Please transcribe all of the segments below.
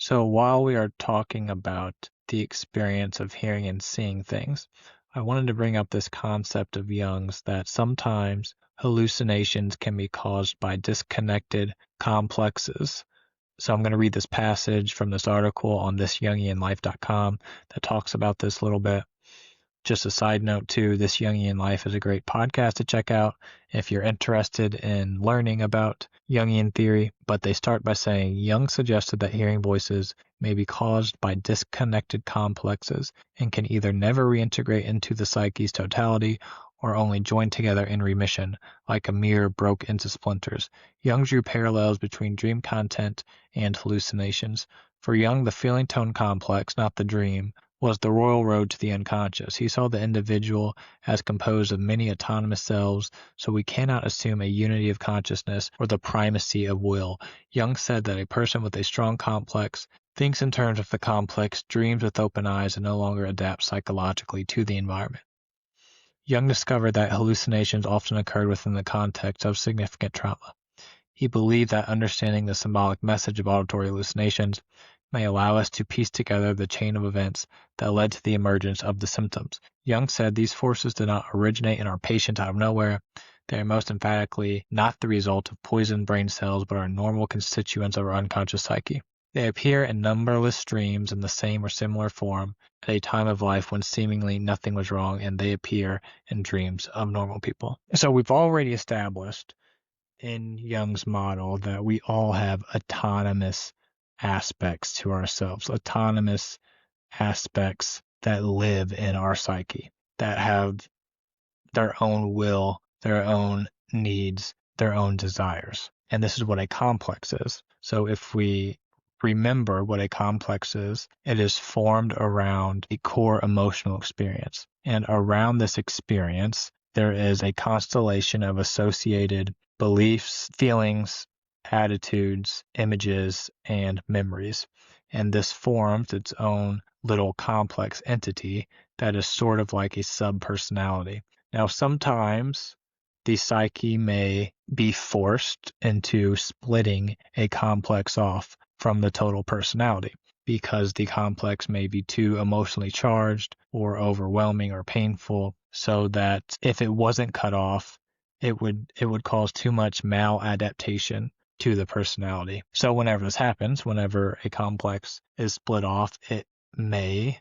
So while we are talking about the experience of hearing and seeing things, I wanted to bring up this concept of Jung's that sometimes hallucinations can be caused by disconnected complexes. So I'm going to read this passage from this article on thisjungianlife.com that talks about this a little bit. Just a side note too, This Jungian Life is a great podcast to check out if you're interested in learning about Jungian theory, but they start by saying Jung suggested that hearing voices may be caused by disconnected complexes and can either never reintegrate into the psyche's totality or only join together in remission, like a mirror broke into splinters. Jung drew parallels between dream content and hallucinations. For Jung, the feeling tone complex, not the dream, was the royal road to the unconscious. He saw the individual as composed of many autonomous selves, so we cannot assume a unity of consciousness or the primacy of will. Jung said that a person with a strong complex thinks in terms of the complex, dreams with open eyes, and no longer adapts psychologically to the environment. Jung discovered that hallucinations often occurred within the context of significant trauma. He believed that understanding the symbolic message of auditory hallucinations may allow us to piece together the chain of events that led to the emergence of the symptoms. Jung said these forces did not originate in our patient out of nowhere. They are most emphatically not the result of poisoned brain cells, but are normal constituents of our unconscious psyche. They appear in numberless dreams in the same or similar form at a time of life when seemingly nothing was wrong, and they appear in dreams of normal people. So we've already established in Jung's model that we all have autonomous aspects to ourselves, autonomous aspects that live in our psyche, that have their own will, their own needs, their own desires. And this is what a complex is. So if we remember what a complex is, it is formed around a core emotional experience. And around this experience, there is a constellation of associated beliefs, feelings, attitudes, images, and memories. And this forms its own little complex entity that is sort of like a sub-personality. Now, sometimes the psyche may be forced into splitting a complex off from the total personality because the complex may be too emotionally charged or overwhelming or painful, so that if it wasn't cut off, it would cause too much maladaptation to the personality. So whenever this happens, whenever a complex is split off, it may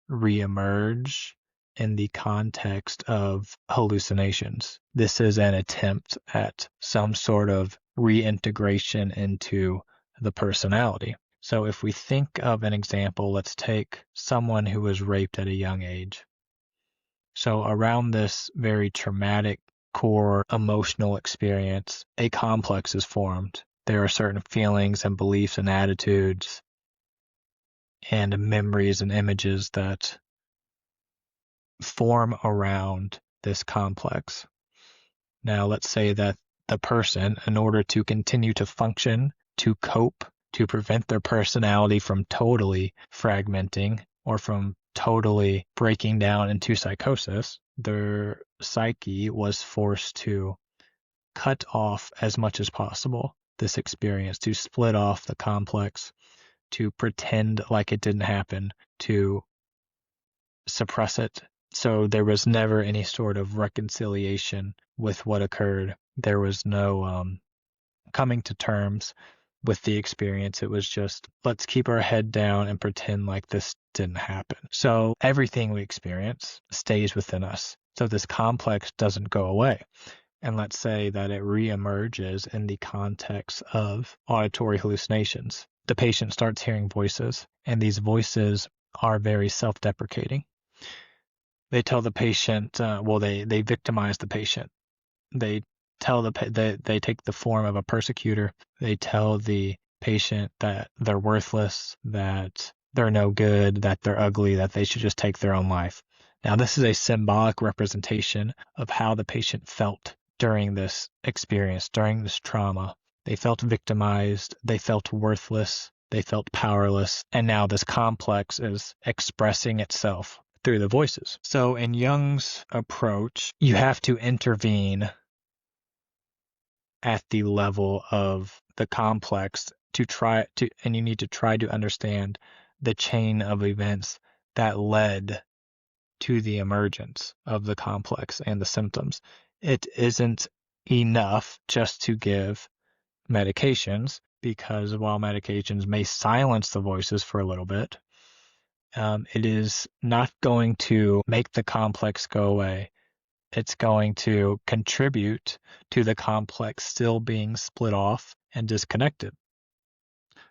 reemerge in the context of hallucinations. This is an attempt at some sort of reintegration into the personality. So if we think of an example, let's take someone who was raped at a young age. So around this very traumatic core emotional experience, a complex is formed. There are certain feelings and beliefs and attitudes and memories and images that form around this complex. Now, let's say that the person, in order to continue to function, to cope, to prevent their personality from totally fragmenting or from totally breaking down into psychosis, their psyche was forced to cut off as much as possible this experience, to split off the complex, to pretend like it didn't happen, to suppress it. So there was never any sort of reconciliation with what occurred. There was no coming to terms with the experience. It was just, let's keep our head down and pretend like this didn't happen. So everything we experience stays within us. So this complex doesn't go away. And let's say that it reemerges in the context of auditory hallucinations. The patient starts hearing voices, and these voices are very self-deprecating. They tell the patient, they victimize the patient. They they take the form of a persecutor. They tell the patient that they're worthless, that they're no good, that they're ugly, that they should just take their own life. Now, this is a symbolic representation of how the patient felt during this experience, during this trauma. They felt victimized, they felt worthless, they felt powerless, and now this complex is expressing itself through the voices. So in Jung's approach, you have to intervene at the level of the complex and you need to try to understand the chain of events that led to the emergence of the complex and the symptoms. It isn't enough just to give medications, because while medications may silence the voices for a little bit, it is not going to make the complex go away. It's going to contribute to the complex still being split off and disconnected.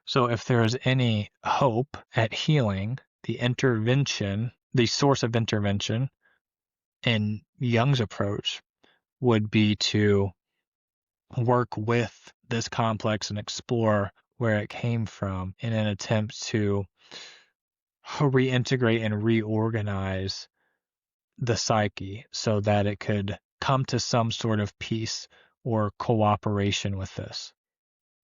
So if there is any hope at healing, the source of intervention in Jung's approach would be to work with this complex and explore where it came from in an attempt to reintegrate and reorganize the psyche so that it could come to some sort of peace or cooperation with this.